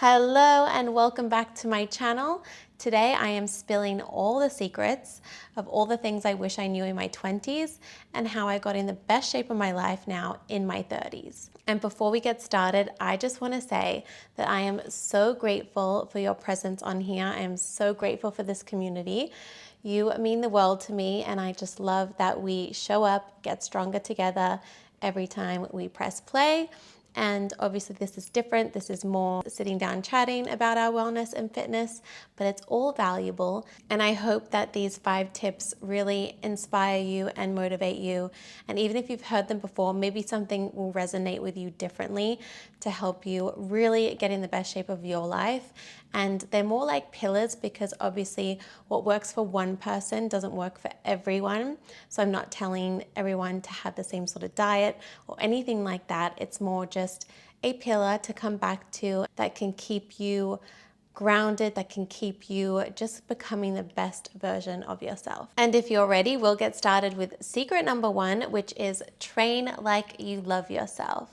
Hello and welcome back to my channel. Today I am spilling all the secrets of all the things I wish I knew in my 20s and how I got in the best shape of my life now in my 30s. And before we get started, I just want to say that I am so grateful for your presence on here. I am so grateful for this community. You mean the world to me, and I just love that we show up, get stronger together every time we press play. And obviously this is different. This is more sitting down chatting about our wellness and fitness, but it's all valuable. And I hope that these 5 tips really inspire you and motivate you. And even if you've heard them before, maybe something will resonate with you differently to help you really get in the best shape of your life. And they're more like pillars because obviously what works for one person doesn't work for everyone. So I'm not telling everyone to have the same sort of diet or anything like that. It's more just a pillar to come back to that can keep you grounded, that can keep you just becoming the best version of yourself. And if you're ready, we'll get started with secret number 1, which is train like you love yourself.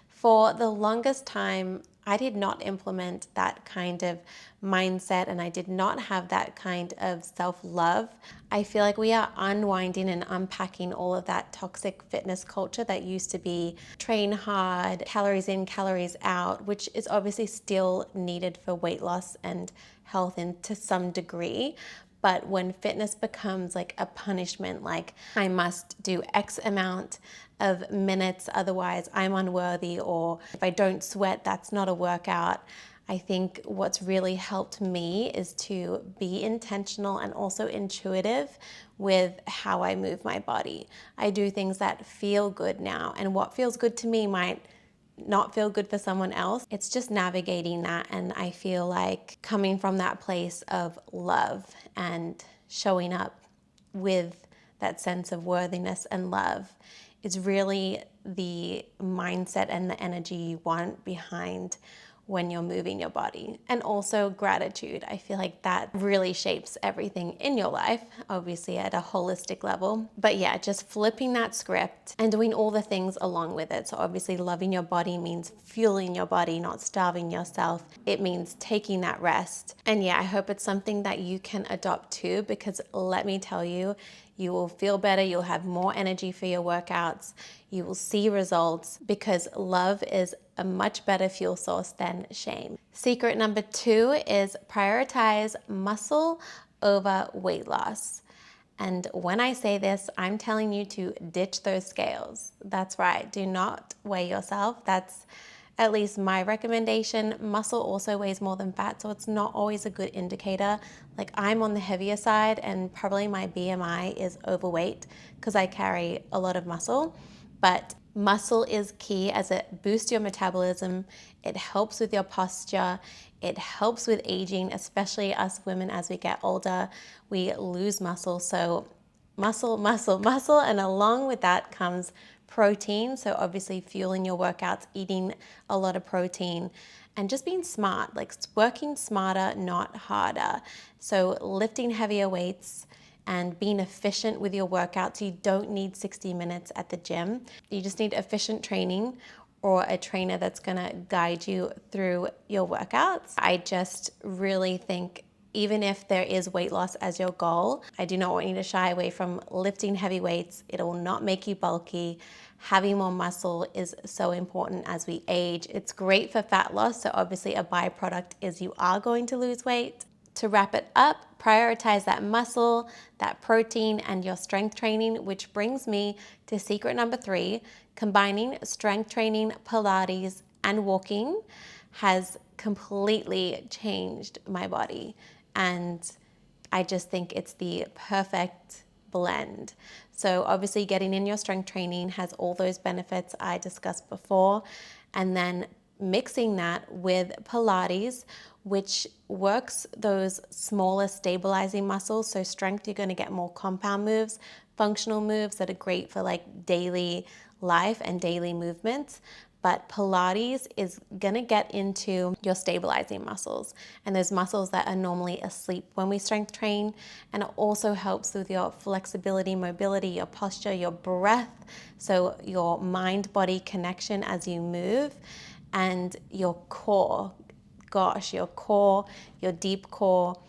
For the longest time, I did not implement that kind of mindset and I did not have that kind of self-love. I feel like we are unwinding and unpacking all of that toxic fitness culture that used to be train hard, calories in, calories out, which is obviously still needed for weight loss and health to some degree. But when fitness becomes like a punishment, like I must do X amount of minutes, otherwise I'm unworthy, or if I don't sweat, that's not a workout. I think what's really helped me is to be intentional and also intuitive with how I move my body. I do things that feel good now, and what feels good to me might not feel good for someone else. It's just navigating that, and I feel like coming from that place of love and showing up with that sense of worthiness and love is really the mindset and the energy you want behind when you're moving your body. And also gratitude. I feel like that really shapes everything in your life, obviously at a holistic level. But yeah, just flipping that script and doing all the things along with it. So obviously loving your body means fueling your body, not starving yourself. It means taking that rest. And yeah, I hope it's something that you can adopt too, because let me tell you, you will feel better, you'll have more energy for your workouts, you will see results because love is a much better fuel source than shame. Secret number 2 is prioritize muscle over weight loss. And when I say this, I'm telling you to ditch those scales. That's right, do not weigh yourself. That's at least my recommendation. Muscle also weighs more than fat, so it's not always a good indicator. Like I'm on the heavier side and probably my BMI is overweight because I carry a lot of muscle, but muscle is key as it boosts your metabolism, it helps with your posture, it helps with aging, especially us women as we get older, we lose muscle. So muscle, muscle, muscle, and along with that comes protein. So obviously fueling your workouts, eating a lot of protein, and just being smart, like working smarter, not harder. So lifting heavier weights and being efficient with your workouts. You don't need 60 minutes at the gym. You just need efficient training or a trainer that's gonna guide you through your workouts. I just really think even if there is weight loss as your goal, I do not want you to shy away from lifting heavy weights. It will not make you bulky. Having more muscle is so important as we age. It's great for fat loss, so obviously a byproduct is you are going to lose weight. To wrap it up, prioritize that muscle, that protein, and your strength training, which brings me to secret number 3. Combining strength training, Pilates, and walking has completely changed my body. And I just think it's the perfect blend. So obviously getting in your strength training has all those benefits I discussed before, and then mixing that with Pilates, which works those smaller stabilizing muscles. So strength, you're going to get more compound moves, functional moves that are great for like daily life and daily movements. But Pilates is gonna get into your stabilizing muscles and those muscles that are normally asleep when we strength train. And it also helps with your flexibility, mobility, your posture, your breath, so your mind-body connection as you move, and your core gosh, your core, your deep core,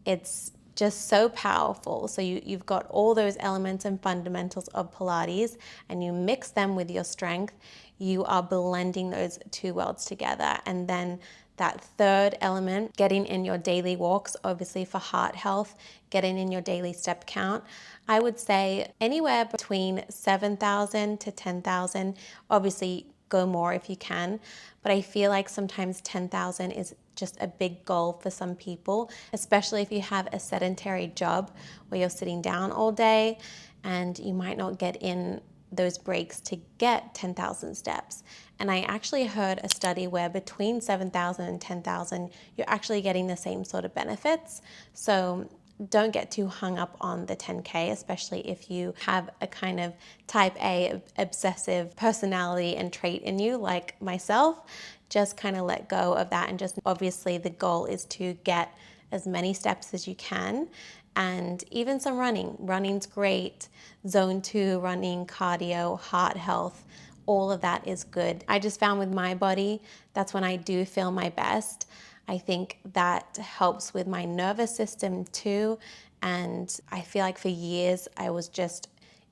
it's just so powerful. So you've got all those elements and fundamentals of Pilates, and you mix them with your strength. You are blending those two worlds together. And then that third element, getting in your daily walks, obviously for heart health, getting in your daily step count. I would say anywhere between 7,000 to 10,000. Obviously, go more if you can, but I feel like sometimes 10,000 is just a big goal for some people, especially if you have a sedentary job where you're sitting down all day and you might not get in those breaks to get 10,000 steps. And I actually heard a study where between 7,000 and 10,000, you're actually getting the same sort of benefits. So don't get too hung up on the 10K, especially if you have a kind of type A obsessive personality and trait in you like myself. Just kind of let go of that, and just obviously the goal is to get as many steps as you can, and even some running. Running's great. Zone 2 running, cardio, heart health, all of that is good. I just found with my body, that's when I do feel my best. I think that helps with my nervous system too. And I feel like for years I was just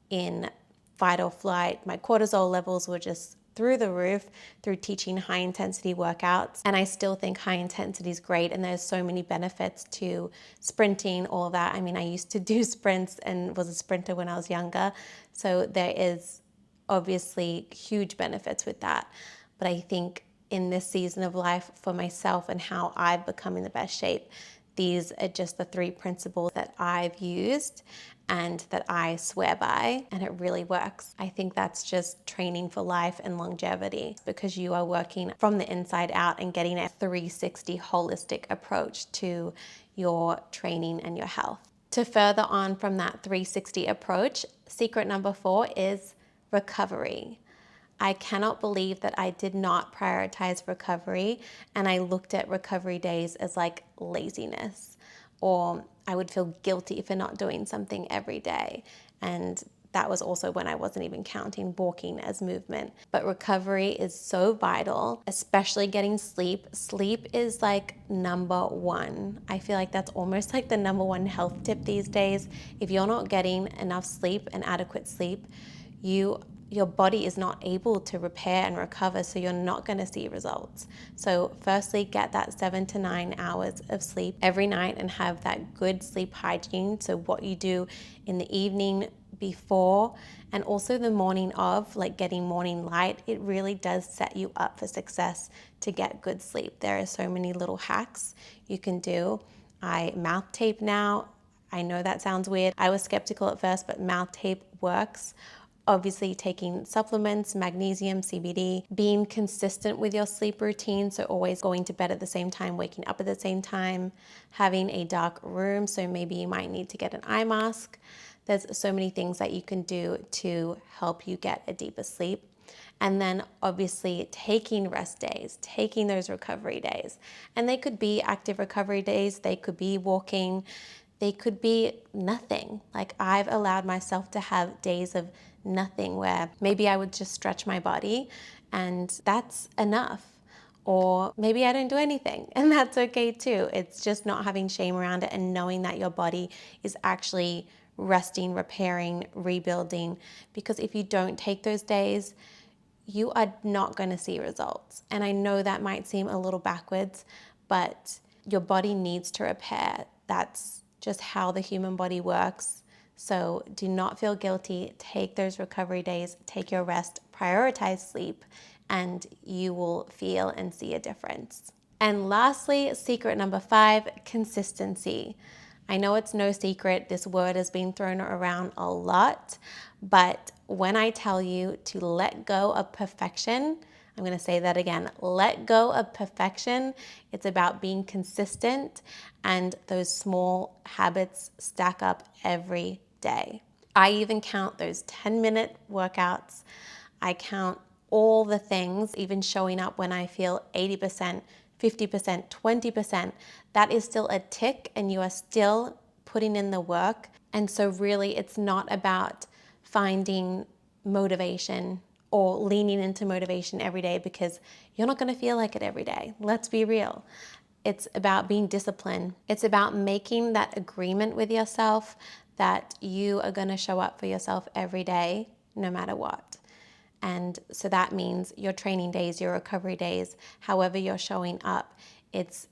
in fight or flight. My cortisol levels were just through the roof through teaching high intensity workouts. And I still think high intensity is great. And there's so many benefits to sprinting, all of that. I mean, I used to do sprints and was a sprinter when I was younger. So there is obviously huge benefits with that. But I think in this season of life for myself and how I've become in the best shape, these are just the 3 principles that I've used and that I swear by, and it really works. I think that's just training for life and longevity, because you are working from the inside out and getting a 360 holistic approach to your training and your health. To further on from that 360 approach, secret number 4 is recovery. I cannot believe that I did not prioritize recovery, and I looked at recovery days as like laziness, or I would feel guilty for not doing something every day. And that was also when I wasn't even counting walking as movement. But recovery is so vital, especially getting sleep. Sleep is like number 1. I feel like that's almost like the number 1 health tip these days. If you're not getting enough sleep and adequate sleep, your body is not able to repair and recover, so you're not going to see results. So firstly, get that 7 to 9 hours of sleep every night and have that good sleep hygiene. So what you do in the evening before and also the morning of, like getting morning light, it really does set you up for success to get good sleep. There are so many little hacks you can do. I mouth tape now. I know that sounds weird. I was skeptical at first, but mouth tape works. Obviously taking supplements, magnesium, CBD, being consistent with your sleep routine, so always going to bed at the same time, waking up at the same time, having a dark room, so maybe you might need to get an eye mask. There's so many things that you can do to help you get a deeper sleep. And then obviously taking rest days, taking those recovery days. And they could be active recovery days, they could be walking, they could be nothing. Like I've allowed myself to have days of nothing where maybe I would just stretch my body and that's enough. Or maybe I don't do anything, and that's okay too. It's just not having shame around it and knowing that your body is actually resting, repairing, rebuilding. Because if you don't take those days, you are not going to see results. And I know that might seem a little backwards, but your body needs to repair. That's just how the human body works. So do not feel guilty. Take those recovery days, take your rest, prioritize sleep, and you will feel and see a difference. And lastly, secret number 5, consistency. I know it's no secret, this word has been thrown around a lot, but when I tell you to let go of perfection, I'm going to say that again, let go of perfection. It's about being consistent, and those small habits stack up every day. I even count those 10-minute workouts. I count all the things, even showing up when I feel 80%, 50%, 20%. That is still a tick, and you are still putting in the work. And so really it's not about finding motivation or leaning into motivation every day, because you're not going to feel like it every day. Let's be real. It's about being disciplined. It's about making that agreement with yourself that you are going to show up for yourself every day, no matter what. And so that means your training days, your recovery days, however you're showing up, it's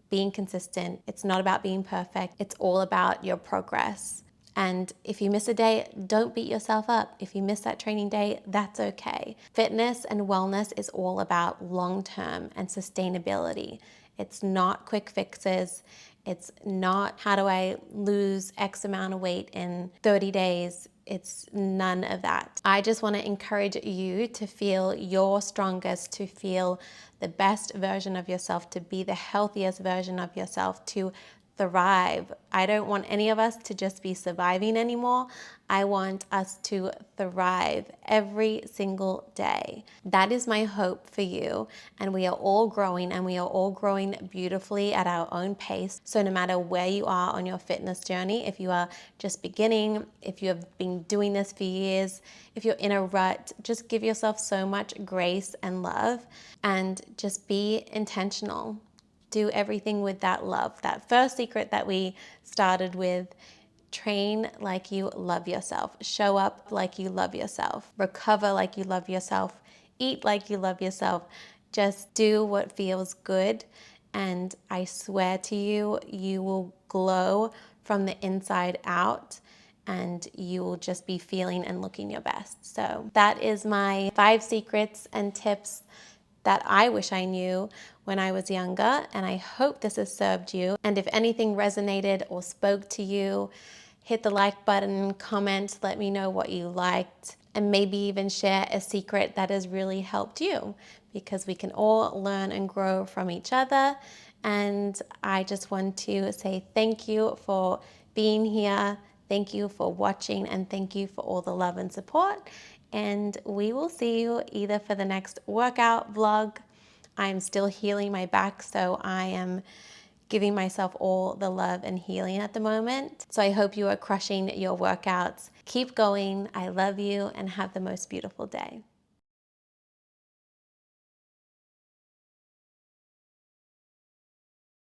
being consistent. It's not about being perfect. It's all about your progress. And if you miss a day, don't beat yourself up. If you miss that training day, that's okay. Fitness and wellness is all about long-term and sustainability. It's not quick fixes. It's not how do I lose X amount of weight in 30 days. It's none of that. I just want to encourage you to feel your strongest, to feel the best version of yourself, to be the healthiest version of yourself, to thrive. I don't want any of us to just be surviving anymore. I want us to thrive every single day. That is my hope for you. And we are all growing, and we are all growing beautifully at our own pace. So no matter where you are on your fitness journey, if you are just beginning, if you have been doing this for years, if you're in a rut, just give yourself so much grace and love, and just be intentional. Do everything with that love. That first secret that we started with, train like you love yourself. Show up like you love yourself. Recover like you love yourself. Eat like you love yourself. Just do what feels good. And I swear to you, you will glow from the inside out, and you will just be feeling and looking your best. So that is my 5 secrets and tips that I wish I knew when I was younger, and I hope this has served you. And if anything resonated or spoke to you, hit the like button, comment, let me know what you liked, and maybe even share a secret that has really helped you, because we can all learn and grow from each other. And I just want to say thank you for being here. Thank you for watching, and thank you for all the love and support. And we will see you either for the next workout vlog. I'm still healing my back, so I am giving myself all the love and healing at the moment. So I hope you are crushing your workouts. Keep going. I love you, and have the most beautiful day.